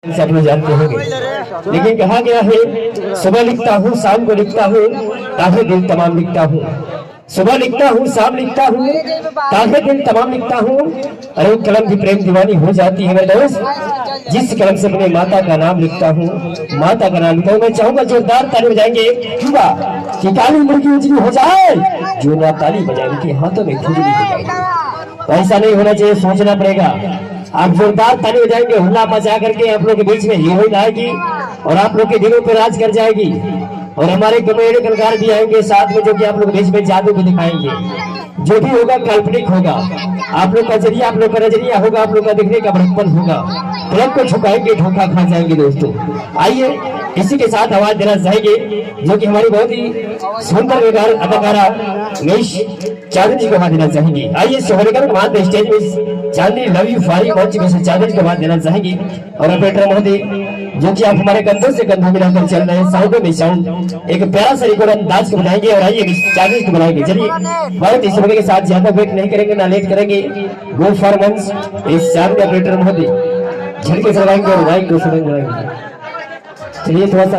सब लोग जानते होंगे, लेकिन कहा गया है सुबह लिखता हूँ शाम को लिखता हूँ ताकि दिल तमाम लिखता हूँ। सुबह लिखता हूँ शाम लिखता हूँ ताकि दिल तमाम लिखता हूँ। अरे कलम की प्रेम दीवानी हो जाती है मेरे दोस्त, जिस कलम से अपने माता का नाम लिखता हूँ, माता का नाम लिखता हूँ। मैं चाहूंगा जोरदार ताली बजाएंगे कि काली मुर्गी उजली हो जाए, जो ना ताली बजाएंगे हाथों में खुजली हो जाएगी। ऐसा नहीं होना चाहिए, सोचना पड़ेगा। आप जोरदार ताली बजाएंगे, हुल्ला मचा करके आप लोग के बीच में हीरोइन आएगी और आप लोग के दिलों पर राज कर जाएगी। और हमारे कॉमेडी कलाकार भी आएंगे साथ में, जो कि आप लोग बीच में जादू भी दिखाएंगे। जो भी होगा काल्पनिक होगा, आप लोग का जरिया, आप लोग का नजरिया होगा, आप लोग का देखने का बड़प्पन होगा। क्लब को झुकाएंगे, धोखा खा जाएंगे। दोस्तों आइए इसी के साथ आवाज देना चाहेंगे, जो कि हमारी बहुत ही सुंदर अदाकारा मेश चांदनी जी को आवाज देना चाहेंगे। आइए सोहरेकर के बाद स्टेज में चांदनी लव यू फारी मंच में से चांदनी को आवाज देना चाहेंगे। और ऑपरेटर महोदय, जो कि आप हमारे कंधों से कंधा मिलाकर चल रहे हैं, साउंड में साउंड एक प्यारा सा रिकॉर्ड अंदाज को बनाएंगे। और आइए चांदनी को बनाएंगे। चलिए बहुत इस समय के साथ ज्यादा वेट नहीं करेंगे, ना लेट करेंगे। गो फॉर मंच इस चांदनी ऑपरेटर महोदय झटके से लगाएंगे और माइक को सुनेंगे। चलिए थोड़ा सा